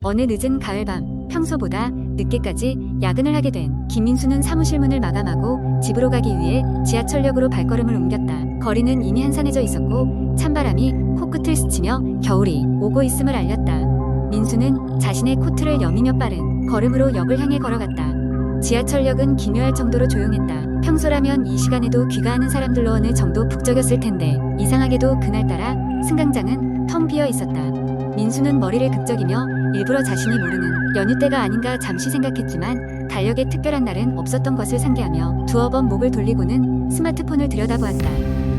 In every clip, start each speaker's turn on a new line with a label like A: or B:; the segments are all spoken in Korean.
A: 어느 늦은 가을밤, 평소보다 늦게까지 야근을 하게 된 김민수는 사무실 문을 마감하고 집으로 가기 위해 지하철역으로 발걸음을 옮겼다. 거리는 이미 한산해져 있었고 찬바람이 코끝을 스치며 겨울이 오고 있음을 알렸다. 민수는 자신의 코트를 여미며 빠른 걸음으로 역을 향해 걸어갔다. 지하철역은 기묘할 정도로 조용했다. 평소라면 이 시간에도 귀가하는 사람들로 어느 정도 북적였을 텐데 이상하게도 그날따라 승강장은 텅 비어 있었다. 민수는 머리를 극적이며 일부러 자신이 모르는 연휴 때가 아닌가 잠시 생각했지만 달력에 특별한 날은 없었던 것을 상기하며 두어 번 목을 돌리고는 스마트폰을 들여다보았다.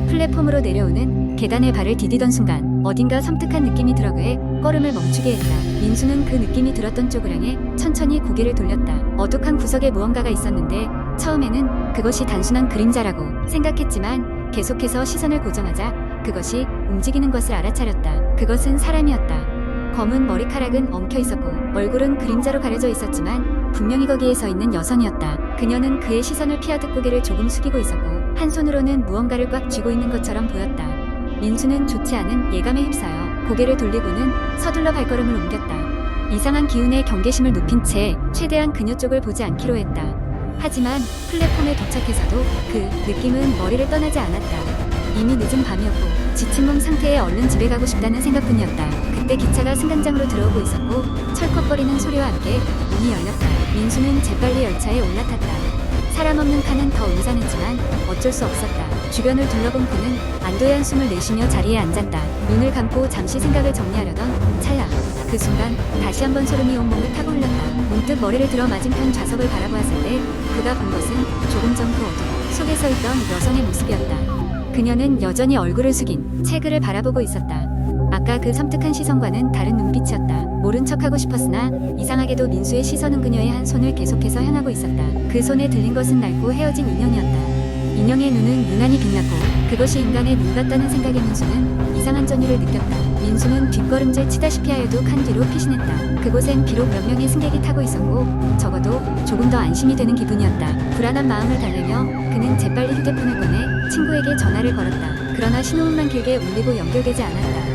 A: 플랫폼으로 내려오는 계단에 발을 디디던 순간 어딘가 섬뜩한 느낌이 들어 그의 걸음을 멈추게 했다. 민수는 그 느낌이 들었던 쪽을 향해 천천히 고개를 돌렸다. 어둑한 구석에 무언가가 있었는데 처음에는 그것이 단순한 그림자라고 생각했지만 계속해서 시선을 고정하자 그것이 움직이는 것을 알아차렸다. 그것은 사람이었다. 검은 머리카락은 엉켜 있었고 얼굴은 그림자로 가려져 있었지만 분명히 거기에 서 있는 여성이었다. 그녀는 그의 시선을 피하듯 고개를 조금 숙이고 있었고 한 손으로는 무언가를 꽉 쥐고 있는 것처럼 보였다. 민수는 좋지 않은 예감에 휩싸여 고개를 돌리고는 서둘러 발걸음을 옮겼다. 이상한 기운에 경계심을 높인 채 최대한 그녀 쪽을 보지 않기로 했다. 하지만 플랫폼에 도착해서도 그 느낌은 머리를 떠나지 않았다. 이미 늦은 밤이었고 지친 몸 상태에 얼른 집에 가고 싶다는 생각뿐이었다. 그때 기차가 승강장으로 들어오고 있었고 철컥거리는 소리와 함께 문이 열렸다. 민수는 재빨리 열차에 올라탔다. 사람 없는 칸은 더 음산했지만 어쩔 수 없었다. 주변을 둘러본 그는 안도의 한숨을 내쉬며 자리에 앉았다. 눈을 감고 잠시 생각을 정리하려던 찰나 그 순간 다시 한번 소름이 온몸을 타고 흘렀다. 문득 머리를 들어 맞은편 좌석을 바라보았을 때 그가 본 것은 조금 전 그 어둠 속에 서 있던 여성의 모습이었다. 그녀는 여전히 얼굴을 숙인 책을 바라보고 있었다. 아까 그 섬뜩한 시선과는 다른 눈빛이었다. 모른 척하고 싶었으나 이상하게도 민수의 시선은 그녀의 한 손을 계속해서 향하고 있었다. 그 손에 들린 것은 낡고 헤어진 인형이었다. 인형의 눈은 유난히 빛났고 그것이 인간의 눈 같다는 생각에 민수는 이상한 전율을 느꼈다. 민수는 뒷걸음질 치다시피 하여도 칸 뒤로 피신했다. 그곳엔 비록 몇 명의 승객이 타고 있었고 적어도 조금 더 안심이 되는 기분이었다. 불안한 마음을 달래며 그는 재빨리 휴대폰을 꺼내 친구에게 전화를 걸었다. 그러나 신호음만 길게 울리고 연결되지 않았다.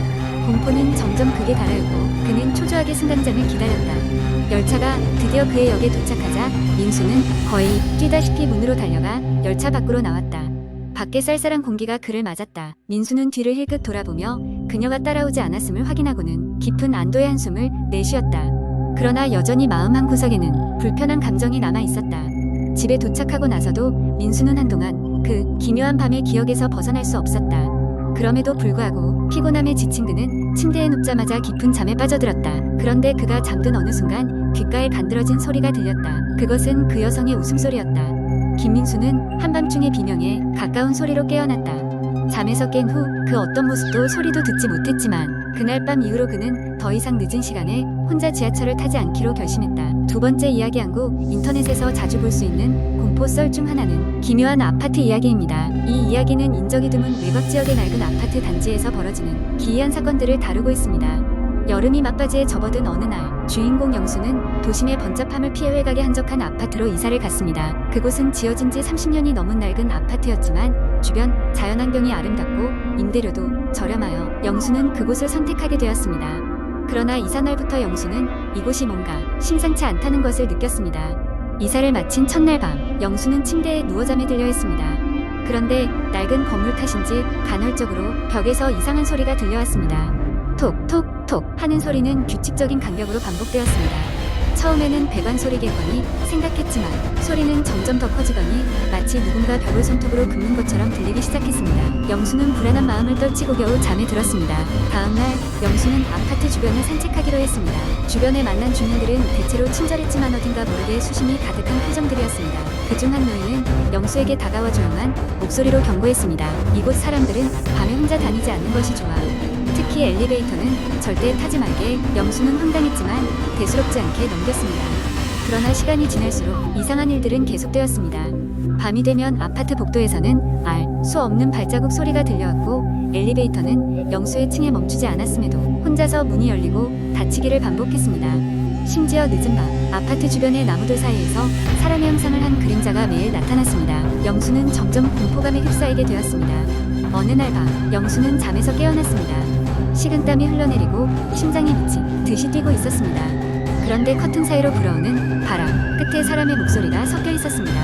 A: 공포는 점점 극에 달하였고 그는 초조하게 승강장을 기다렸다. 열차가 드디어 그의 역에 도착하자 민수는 거의 뛰다시피 문으로 달려가 열차 밖으로 나왔다. 밖에 쌀쌀한 공기가 그를 맞았다. 민수는 뒤를 힐끗 돌아보며 그녀가 따라오지 않았음을 확인하고는 깊은 안도의 한숨을 내쉬었다. 그러나 여전히 마음 한구석에는 불편한 감정이 남아 있었다. 집에 도착하고 나서도 민수는 한동안 그 기묘한 밤의 기억에서 벗어날 수 없었다. 그럼에도 불구하고 피곤함에 지친 그는 침대에 눕자마자 깊은 잠에 빠져들었다. 그런데 그가 잠든 어느 순간 귓가에 간드러진 소리가 들렸다. 그것은 그 여성의 웃음소리였다. 김민수는 한밤중의 비명에 가까운 소리로 깨어났다. 잠에서 깬 후 그 어떤 모습도 소리도 듣지 못했지만 그날 밤 이후로 그는 더 이상 늦은 시간에 혼자 지하철을 타지 않기로 결심했다. 두 번째 이야기 한 곡 인터넷에서 자주 볼 수 있는 공포 썰 중 하나는 기묘한 아파트 이야기입니다. 이 이야기는 인적이 드문 외곽 지역의 낡은 아파트 단지에서 벌어지는 기이한 사건들을 다루고 있습니다. 여름이 막바지에 접어든 어느 날 주인공 영수는 도심의 번잡함을 피해 외곽의 한적한 아파트로 이사를 갔습니다. 그곳은 지어진 지 30년이 넘은 낡은 아파트였지만 주변 자연환경이 아름답고 임대료도 저렴하여 영수는 그곳을 선택하게 되었습니다. 그러나 이사 날부터 영수는 이곳이 뭔가 심상치 않다는 것을 느꼈습니다. 이사를 마친 첫날 밤 영수는 침대에 누워 잠에 들려 했습니다. 그런데 낡은 건물 탓인지 간헐적으로 벽에서 이상한 소리가 들려왔습니다. 톡톡톡 하는 소리는 규칙적인 간격으로 반복되었습니다. 처음에는 배관 소리겠거니 생각했지만 소리는 점점 더 커지더니 마치 누군가 벽을 손톱으로 긁는 것처럼 들리기 시작했습니다. 영수는 불안한 마음을 떨치고 겨우 잠에 들었습니다. 다음날 영수는 아파트 주변을 산책하기로 했습니다. 주변에 만난 주민들은 대체로 친절했지만 어딘가 모르게 수심이 가득한 표정들이었습니다. 그중 한 노인은 영수에게 다가와 조용한 목소리로 경고했습니다. 이곳 사람들은 밤에 혼자 다니지 않는 것이 좋아. 특히 엘리베이터는 절대 타지 말게. 영수는 황당했지만 대수롭지 않게 넘겼습니다. 그러나 시간이 지날수록 이상한 일들은 계속되었습니다. 밤이 되면 아파트 복도에서는 알 수 없는 발자국 소리가 들려왔고 엘리베이터는 영수의 층에 멈추지 않았음에도 혼자서 문이 열리고 닫히기를 반복했습니다. 심지어 늦은 밤 아파트 주변의 나무들 사이에서 사람의 형상을 한 그림자가 매일 나타났습니다. 영수는 점점 공포감에 휩싸이게 되었습니다. 어느 날 밤 영수는 잠에서 깨어났습니다. 식은땀이 흘러내리고 심장이 미친 듯이 뛰고 있었습니다. 그런데 커튼 사이로 불어오는 바람 끝에 사람의 목소리가 섞여 있었습니다.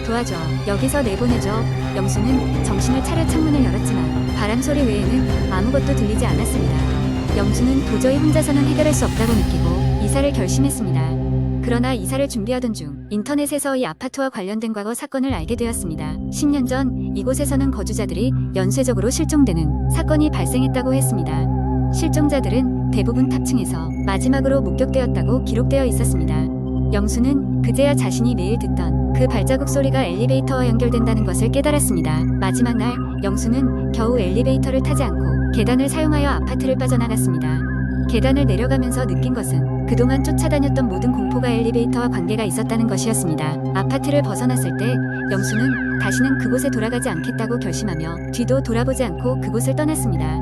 A: 도와줘. 여기서 내보내줘. 영수는 정신을 차려 창문을 열었지만 바람 소리 외에는 아무것도 들리지 않았습니다. 영수는 도저히 혼자서는 해결할 수 없다고 느끼고 이사를 결심했습니다. 그러나 이사를 준비하던 중 인터넷에서 이 아파트와 관련된 과거 사건을 알게 되었습니다. 10년 전 이곳에서는 거주자들이 연쇄적으로 실종되는 사건이 발생했다고 했습니다. 실종자들은 대부분 탑층에서 마지막으로 목격되었다고 기록되어 있었습니다. 영수는 그제야 자신이 매일 듣던 그 발자국 소리가 엘리베이터와 연결된다는 것을 깨달았습니다. 마지막 날 영수는 겨우 엘리베이터를 타지 않고 계단을 사용하여 아파트를 빠져나갔습니다. 계단을 내려가면서 느낀 것은 그동안 쫓아다녔던 모든 공포가 엘리베이터와 관계가 있었다는 것이었습니다. 아파트를 벗어났을 때 영수는 다시는 그곳에 돌아가지 않겠다고 결심하며 뒤도 돌아보지 않고 그곳을 떠났습니다.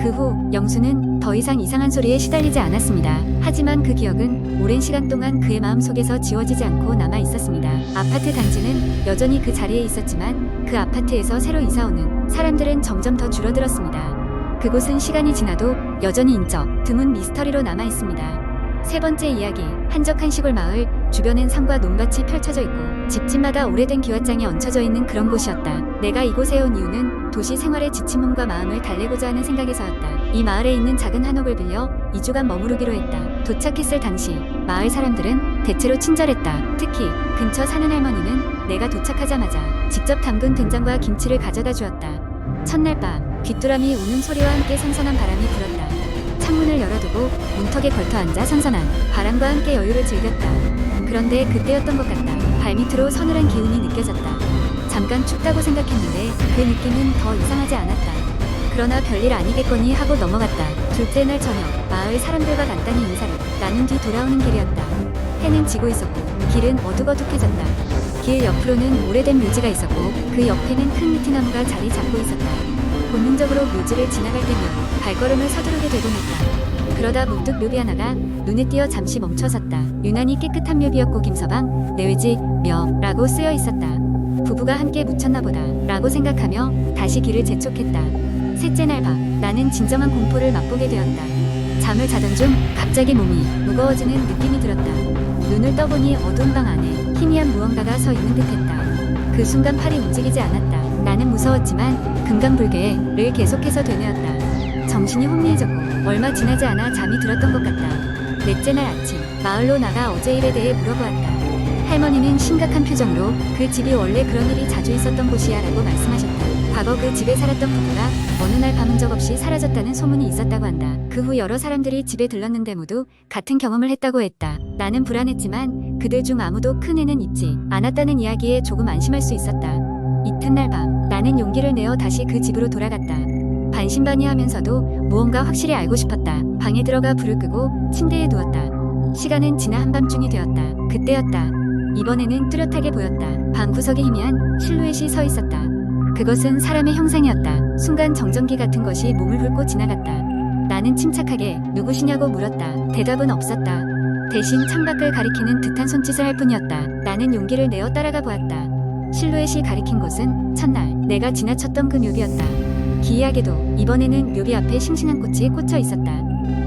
A: 그 후 영수는 더 이상 이상한 소리에 시달리지 않았습니다. 하지만 그 기억은 오랜 시간 동안 그의 마음속에서 지워지지 않고 남아 있었습니다. 아파트 단지는 여전히 그 자리에 있었지만 그 아파트에서 새로 이사오는 사람들은 점점 더 줄어들었습니다. 그곳은 시간이 지나도 여전히 인적 드문 미스터리로 남아 있습니다. 세 번째 이야기, 한적한 시골 마을. 주변엔 산과 논밭이 펼쳐져 있고 집집마다 오래된 기와장이 얹혀져 있는 그런 곳이었다. 내가 이곳에 온 이유는 도시 생활에 지친 몸과 마음을 달래고자 하는 생각에서였다. 이 마을에 있는 작은 한옥을 빌려 2주간 머무르기로 했다. 도착했을 당시 마을 사람들은 대체로 친절했다. 특히 근처 사는 할머니는 내가 도착하자마자 직접 담근 된장과 김치를 가져다 주었다. 첫날 밤 귀뚜라미 우는 소리와 함께 선선한 바람이 불었다. 창문을 열어두고 문턱에 걸터 앉아 선선한 바람과 함께 여유를 즐겼다. 그런데 그때였던 것 같다. 발밑으로 서늘한 기운이 느껴졌다. 잠깐 춥다고 생각했는데 그 느낌은 더 이상하지 않았다. 그러나 별일 아니겠거니 하고 넘어갔다. 둘째 날 저녁 마을 사람들과 간단히 인사를 나눈 뒤 돌아오는 길이었다. 해는 지고 있었고 길은 어둑어둑해졌다. 길 옆으로는 오래된 묘지가 있었고 그 옆에는 큰 느티나무가 자리 잡고 있었다. 본능적으로 묘지를 지나갈 때면 발걸음을 서두르게 되곤 했다. 그러다 문득 묘비 하나가 눈에 띄어 잠시 멈춰섰다. 유난히 깨끗한 묘비였고 김서방, 내외지, 묘라고 쓰여 있었다. 부부가 함께 묻혔나 보다 라고 생각하며 다시 길을 재촉했다. 셋째 날 밤 나는 진정한 공포를 맛보게 되었다. 잠을 자던 중 갑자기 몸이 무거워지는 느낌이 들었다. 눈을 떠보니 어두운 방 안에 희미한 무언가가 서 있는 듯했다. 그 순간 팔이 움직이지 않았다. 나는 무서웠지만 금강불개를 계속해서 되뇌었다. 정신이 혼미해졌고 얼마 지나지 않아 잠이 들었던 것 같다. 넷째 날 아침 마을로 나가 어제 일에 대해 물어보았다. 할머니는 심각한 표정으로 그 집이 원래 그런 일이 자주 있었던 곳이야 라고 말씀하셨다. 과거 그 집에 살았던 부부가 어느 날 밤 흔적 없이 사라졌다는 소문이 있었다고 한다. 그 후 여러 사람들이 집에 들렀는데 모두 같은 경험을 했다고 했다. 나는 불안했지만 그들 중 아무도 큰 애는 있지 않았다는 이야기에 조금 안심할 수 있었다. 이튿날 밤 나는 용기를 내어 다시 그 집으로 돌아갔다. 반신반의하면서도 무언가 확실히 알고 싶었다. 방에 들어가 불을 끄고 침대에 누웠다. 시간은 지나 한밤중이 되었다. 그때였다. 이번에는 뚜렷하게 보였다. 방 구석에 희미한 실루엣이 서 있었다. 그것은 사람의 형상이었다. 순간 정전기 같은 것이 몸을 훑고 지나갔다. 나는 침착하게 누구시냐고 물었다. 대답은 없었다. 대신 창밖을 가리키는 듯한 손짓을 할 뿐이었다. 나는 용기를 내어 따라가 보았다. 실루엣이 가리킨 곳은 첫날 내가 지나쳤던 그 묘비였다. 기이하게도 이번에는 묘비 앞에 싱싱한 꽃이 꽂혀 있었다.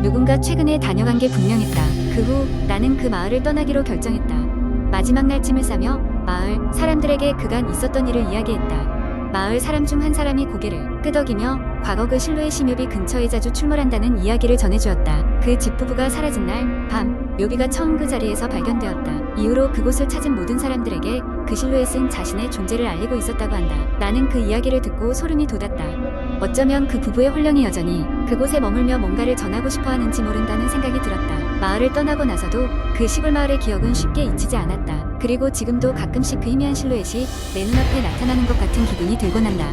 A: 누군가 최근에 다녀간 게 분명했다. 그 후 나는 그 마을을 떠나기로 결정했다. 마지막 날쯤을 싸며 마을 사람들에게 그간 있었던 일을 이야기했다. 마을 사람 중 한 사람이 고개를 끄덕이며 과거 그 실루엣이 묘비 근처에 자주 출몰한다는 이야기를 전해주었다. 그 집부부가 사라진 날 밤 묘비가 처음 그 자리에서 발견되었다. 이후로 그곳을 찾은 모든 사람들에게 그 실루엣은 자신의 존재를 알리고 있었다고 한다. 나는 그 이야기를 듣고 소름이 돋았다. 어쩌면 그 부부의 혼령이 여전히 그곳에 머물며 뭔가를 전하고 싶어 하는지 모른다는 생각이 들었다. 마을을 떠나고 나서도 그 시골 마을의 기억은 쉽게 잊히지 않았다. 그리고 지금도 가끔씩 그 희미한 실루엣이 내 눈앞에 나타나는 것 같은 기분이 들곤 한다.